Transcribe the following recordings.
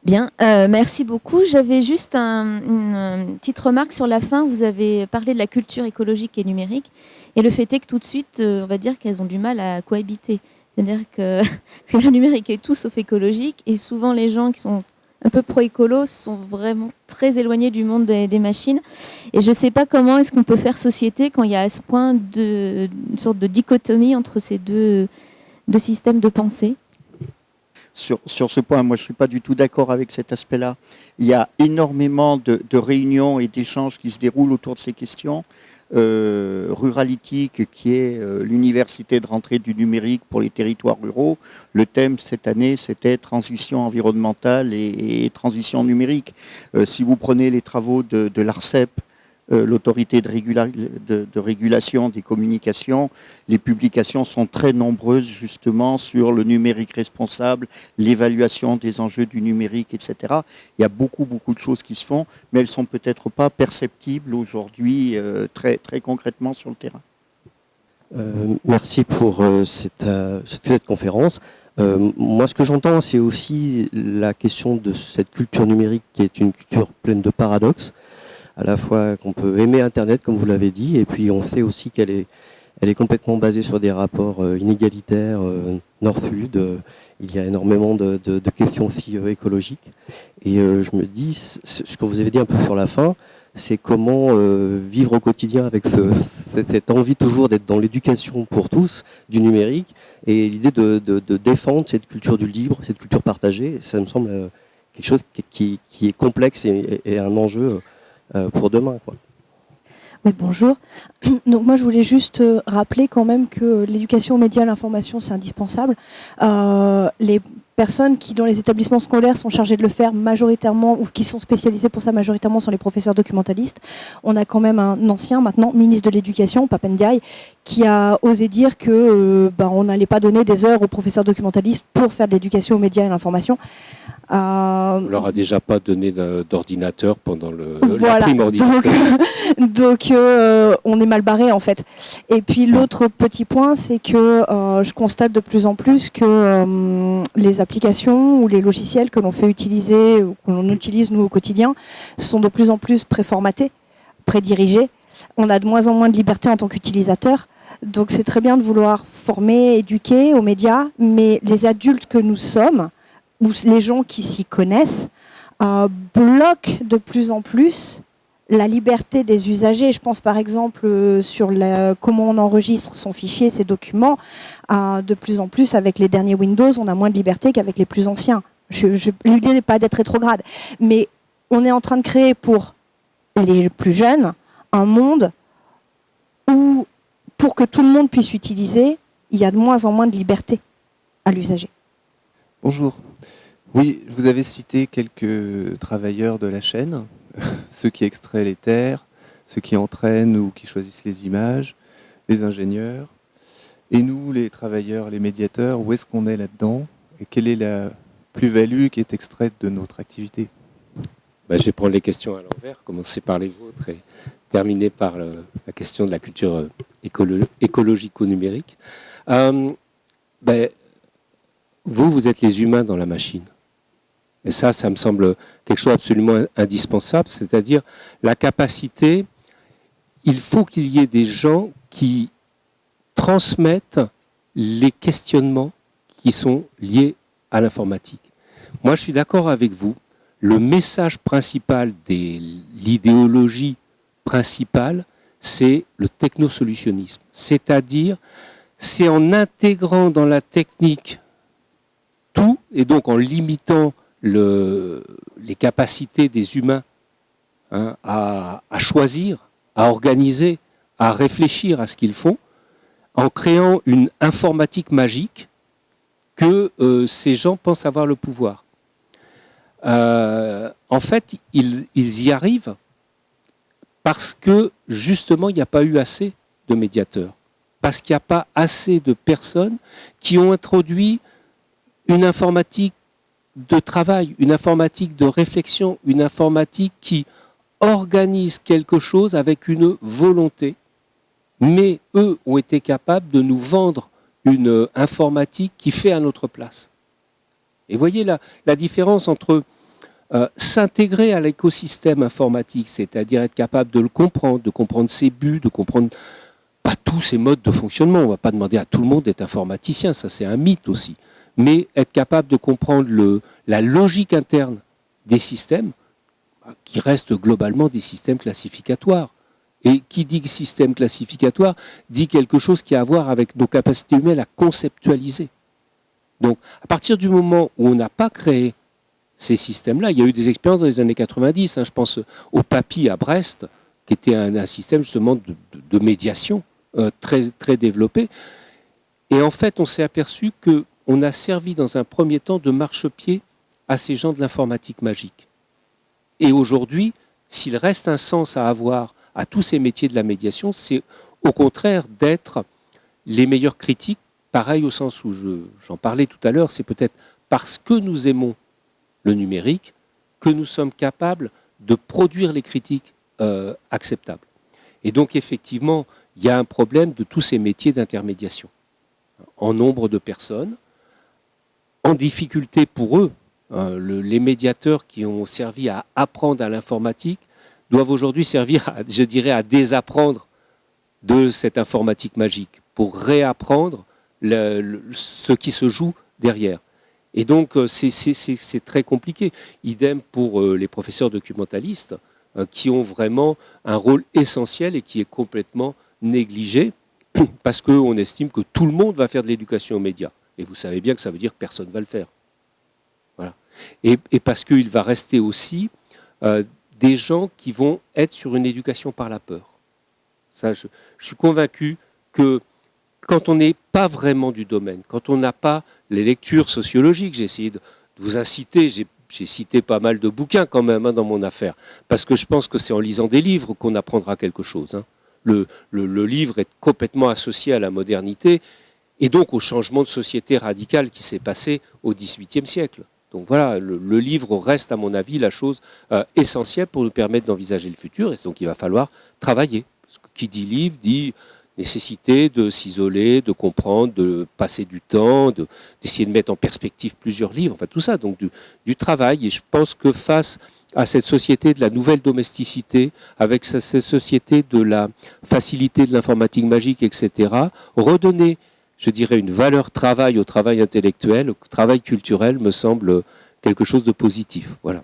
Bien, merci beaucoup. J'avais juste une petite remarque sur la fin. Vous avez parlé de la culture écologique et numérique. Et le fait est que tout de suite, on va dire qu'elles ont du mal à cohabiter. C'est-à-dire que, parce que le numérique est tout sauf écologique. Et souvent, les gens qui sont un peu pro-écolo sont vraiment très éloignés du monde des machines. Et je ne sais pas comment est-ce qu'on peut faire société quand il y a à ce point une sorte de dichotomie entre ces deux systèmes de pensée. Sur ce point, moi je ne suis pas du tout d'accord avec cet aspect-là. Il y a énormément de réunions et d'échanges qui se déroulent autour de ces questions. Ruralytique, qui est l'université de rentrée du numérique pour les territoires ruraux. Le thème cette année, c'était transition environnementale et transition numérique. Si vous prenez les travaux de l'ARCEP, l'autorité de régulation des communications, les publications sont très nombreuses justement sur le numérique responsable, l'évaluation des enjeux du numérique, etc. Il y a beaucoup de choses qui se font, mais elles ne sont peut-être pas perceptibles aujourd'hui très concrètement sur le terrain. Merci pour cette conférence. Moi, ce que j'entends, c'est aussi la question de cette culture numérique qui est une culture pleine de paradoxes. À la fois qu'on peut aimer Internet, comme vous l'avez dit, et puis on sait aussi qu'elle est complètement basée sur des rapports inégalitaires, nord-sud. Il y a énormément de questions aussi écologiques. Et je me dis, ce que vous avez dit un peu sur la fin, c'est comment vivre au quotidien avec cette envie toujours d'être dans l'éducation pour tous du numérique, et l'idée de défendre cette culture du libre, cette culture partagée. Ça me semble quelque chose qui est complexe et un enjeu pour demain, quoi. Oui, bonjour. Donc moi, je voulais juste rappeler quand même que l'éducation aux médias, à l'information, c'est indispensable. Les personnes qui, dans les établissements scolaires, sont chargées de le faire majoritairement, ou qui sont spécialisées pour ça majoritairement, sont les professeurs documentalistes. On a quand même un ancien, maintenant, ministre de l'Éducation, Pap Ndiaye, qui a osé dire que on n'allait pas donner des heures aux professeurs documentalistes pour faire de l'éducation aux médias et à l'information. On leur a déjà pas donné d'ordinateur pendant voilà. la prime ordinateur. Donc on est mal barré en fait. Et puis l'autre petit point, c'est que je constate de plus en plus que les applications ou les logiciels que l'on fait utiliser ou que l'on utilise nous au quotidien sont de plus en plus préformatés, prédirigés. On a de moins en moins de liberté en tant qu'utilisateur. Donc c'est très bien de vouloir former, éduquer aux médias, mais les adultes que nous sommes, ou les gens qui s'y connaissent, bloquent de plus en plus la liberté des usagers. Je pense par exemple sur comment on enregistre son fichier, ses documents. De plus en plus, avec les derniers Windows, on a moins de liberté qu'avec les plus anciens. L'idée n'est pas d'être rétrograde, mais on est en train de créer pour les plus jeunes un monde où, pour que tout le monde puisse utiliser, il y a de moins en moins de liberté à l'usager. Bonjour. Oui, vous avez cité quelques travailleurs de la chaîne, ceux qui extraient les terres, ceux qui entraînent ou qui choisissent les images, les ingénieurs. Et nous, les travailleurs, les médiateurs, où est-ce qu'on est là-dedans? Et quelle est la plus-value qui est extraite de notre activité? Je vais prendre les questions à l'envers, commencer par les vôtres et terminer par la question de la culture écologico-numérique. Vous êtes les humains dans la machine. Et ça me semble quelque chose d'absolument indispensable, c'est-à-dire la capacité, il faut qu'il y ait des gens qui transmettent les questionnements qui sont liés à l'informatique. Moi, je suis d'accord avec vous, le message principal de l'idéologie principale, c'est le technosolutionnisme, c'est-à-dire c'est en intégrant dans la technique tout, et donc en limitant les capacités des humains à choisir, à organiser, à réfléchir à ce qu'ils font, en créant une informatique magique que ces gens pensent avoir le pouvoir. En fait, ils y arrivent parce que justement, il n'y a pas eu assez de médiateurs, parce qu'il n'y a pas assez de personnes qui ont introduit une informatique de travail, une informatique de réflexion, une informatique qui organise quelque chose avec une volonté. Mais eux ont été capables de nous vendre une informatique qui fait à notre place. Et voyez la différence entre s'intégrer à l'écosystème informatique, c'est-à-dire être capable de le comprendre, de comprendre ses buts, de comprendre pas tous ses modes de fonctionnement. On ne va pas demander à tout le monde d'être informaticien, ça c'est un mythe aussi. Mais être capable de comprendre la logique interne des systèmes, qui restent globalement des systèmes classificatoires. Et qui dit système classificatoire dit quelque chose qui a à voir avec nos capacités humaines à conceptualiser. Donc, à partir du moment où on n'a pas créé ces systèmes-là, il y a eu des expériences dans les années 90, je pense au PAPI à Brest, qui était un système justement de médiation très, très développé. Et en fait, on s'est aperçu qu'on a servi dans un premier temps de marchepied à ces gens de l'informatique magique. Et aujourd'hui, s'il reste un sens à avoir à tous ces métiers de la médiation, c'est au contraire d'être les meilleurs critiques, pareil au sens où j'en parlais tout à l'heure, c'est peut-être parce que nous aimons le numérique que nous sommes capables de produire les critiques acceptables. Et donc effectivement, il y a un problème de tous ces métiers d'intermédiation, en nombre de personnes, en difficulté pour eux. Les médiateurs qui ont servi à apprendre à l'informatique doivent aujourd'hui servir, je dirais, à désapprendre de cette informatique magique pour réapprendre ce qui se joue derrière. Et donc, c'est très compliqué. Idem pour les professeurs documentalistes qui ont vraiment un rôle essentiel et qui est complètement négligé parce qu'on estime que tout le monde va faire de l'éducation aux médias. Et vous savez bien que ça veut dire que personne ne va le faire. Voilà. Et parce qu'il va rester aussi des gens qui vont être sur une éducation par la peur. Ça, je suis convaincu que quand on n'est pas vraiment du domaine, quand on n'a pas les lectures sociologiques, j'ai essayé de vous inciter, j'ai cité pas mal de bouquins quand même dans mon affaire, parce que je pense que c'est en lisant des livres qu'on apprendra quelque chose. Le livre est complètement associé à la modernité et donc au changement de société radical qui s'est passé au XVIIIe siècle. Donc voilà, le livre reste à mon avis la chose essentielle pour nous permettre d'envisager le futur, et donc il va falloir travailler. Parce que qui dit livre dit nécessité de s'isoler, de comprendre, de passer du temps, d'essayer de mettre en perspective plusieurs livres, enfin tout ça, donc du travail. Et je pense que face à cette société de la nouvelle domesticité, avec cette société de la facilité de l'informatique magique, etc., redonner, je dirais, une valeur travail au travail intellectuel, au travail culturel, me semble quelque chose de positif. Voilà.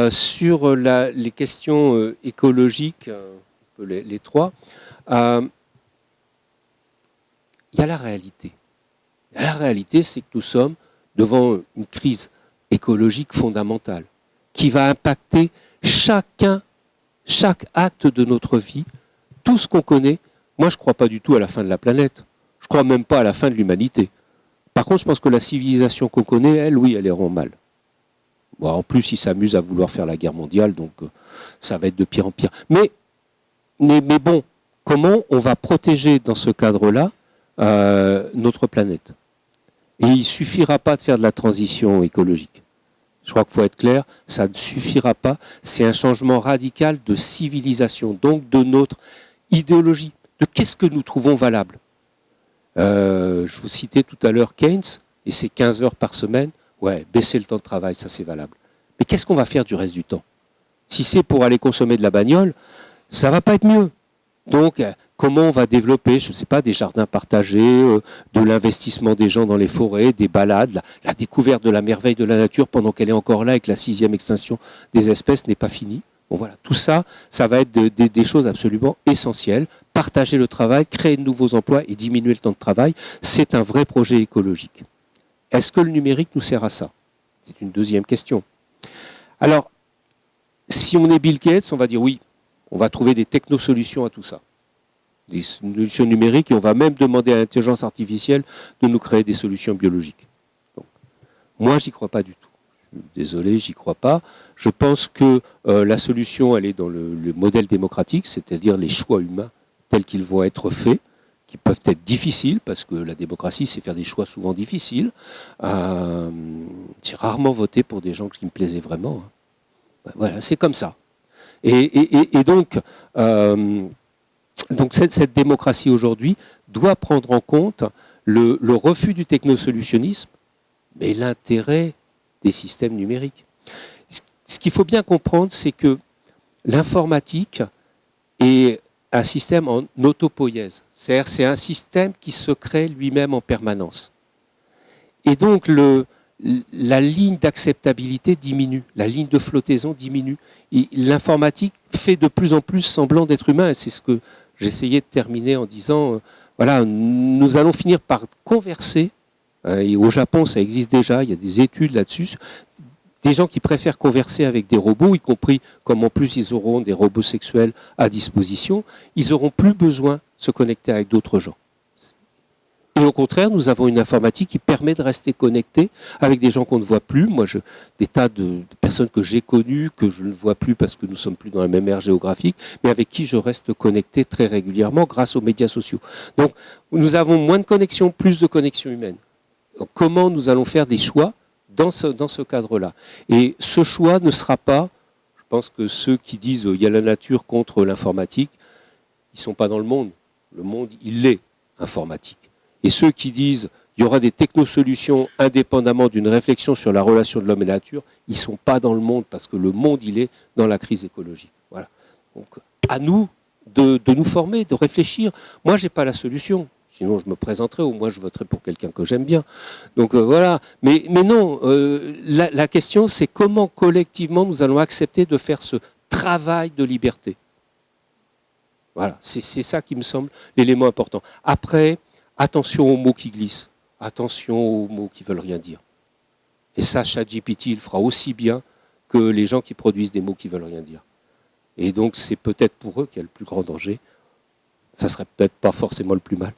Sur les questions écologiques, les trois, il y a la réalité. La réalité, c'est que nous sommes devant une crise écologique fondamentale qui va impacter chaque acte de notre vie, tout ce qu'on connaît. Moi, je ne crois pas du tout à la fin de la planète. Je ne crois même pas à la fin de l'humanité. Par contre, je pense que la civilisation qu'on connaît, elle, oui, elle est en mal. Bon, en plus, ils s'amusent à vouloir faire la guerre mondiale, donc ça va être de pire en pire. Mais bon, comment on va protéger dans ce cadre-là notre planète? Et il ne suffira pas de faire de la transition écologique. Je crois qu'il faut être clair, ça ne suffira pas. C'est un changement radical de civilisation, donc de notre idéologie, de qu'est-ce que nous trouvons valable. Je vous citais tout à l'heure Keynes, et c'est 15 heures par semaine. Ouais, baisser le temps de travail, ça c'est valable. Mais qu'est-ce qu'on va faire du reste du temps? Si c'est pour aller consommer de la bagnole, ça ne va pas être mieux. Donc, comment on va développer, je ne sais pas, des jardins partagés, de l'investissement des gens dans les forêts, des balades, la découverte de la merveille de la nature pendant qu'elle est encore là et que la 6e extinction des espèces n'est pas finie. Bon, voilà, tout ça, ça va être des choses absolument essentielles. Partager le travail, créer de nouveaux emplois et diminuer le temps de travail, c'est un vrai projet écologique. Est-ce que le numérique nous sert à ça? C'est une deuxième question. Alors, si on est Bill Gates, on va dire oui, on va trouver des technosolutions à tout ça. Des solutions numériques, et on va même demander à l'intelligence artificielle de nous créer des solutions biologiques. Donc, moi, j'y crois pas du tout. Désolé, j'y crois pas. Je pense que la solution, elle est dans le modèle démocratique, c'est-à-dire les choix humains tels qu'ils vont être faits, qui peuvent être difficiles, parce que la démocratie, c'est faire des choix souvent difficiles. J'ai rarement voté pour des gens qui me plaisaient vraiment. Voilà, c'est comme ça. Et donc cette démocratie aujourd'hui doit prendre en compte le refus du technosolutionnisme, mais l'intérêt des systèmes numériques. ce qu'il faut bien comprendre, c'est que l'informatique est un système en autopoïèse. C'est-à-dire c'est un système qui se crée lui-même en permanence. Et donc la ligne d'acceptabilité diminue, la ligne de flottaison diminue. L'informatique fait de plus en plus semblant d'être humain, et c'est ce que j'essayais de terminer en disant, voilà, nous allons finir par converser, et au Japon ça existe déjà, il y a des études là-dessus, des gens qui préfèrent converser avec des robots, y compris comme en plus ils auront des robots sexuels à disposition, ils n'auront plus besoin de se connecter avec d'autres gens. Et au contraire, nous avons une informatique qui permet de rester connecté avec des gens qu'on ne voit plus. Moi, des tas de personnes que j'ai connues, que je ne vois plus parce que nous ne sommes plus dans la même ère géographique, mais avec qui je reste connecté très régulièrement grâce aux médias sociaux. Donc, nous avons moins de connexions, plus de connexions humaines. Donc, comment nous allons faire des choix dans ce cadre-là? Et ce choix ne sera pas, je pense que ceux qui disent il y a la nature contre l'informatique, ils ne sont pas dans le monde. Le monde, il est informatique. Et ceux qui disent il y aura des technosolutions indépendamment d'une réflexion sur la relation de l'homme et de la nature, ils ne sont pas dans le monde, parce que le monde, il est dans la crise écologique. Voilà. Donc, à nous de nous former, de réfléchir. Moi, je n'ai pas la solution. Sinon, je me présenterai, ou moi, je voterai pour quelqu'un que j'aime bien. Donc, voilà. Mais non, la question, c'est comment, collectivement, nous allons accepter de faire ce travail de liberté. Voilà. C'est ça qui me semble l'élément important. Après, attention aux mots qui glissent, attention aux mots qui ne veulent rien dire. Et ça, ChatGPT, il fera aussi bien que les gens qui produisent des mots qui ne veulent rien dire. Et donc, c'est peut-être pour eux qu'il y a le plus grand danger. Ça ne serait peut-être pas forcément le plus mal.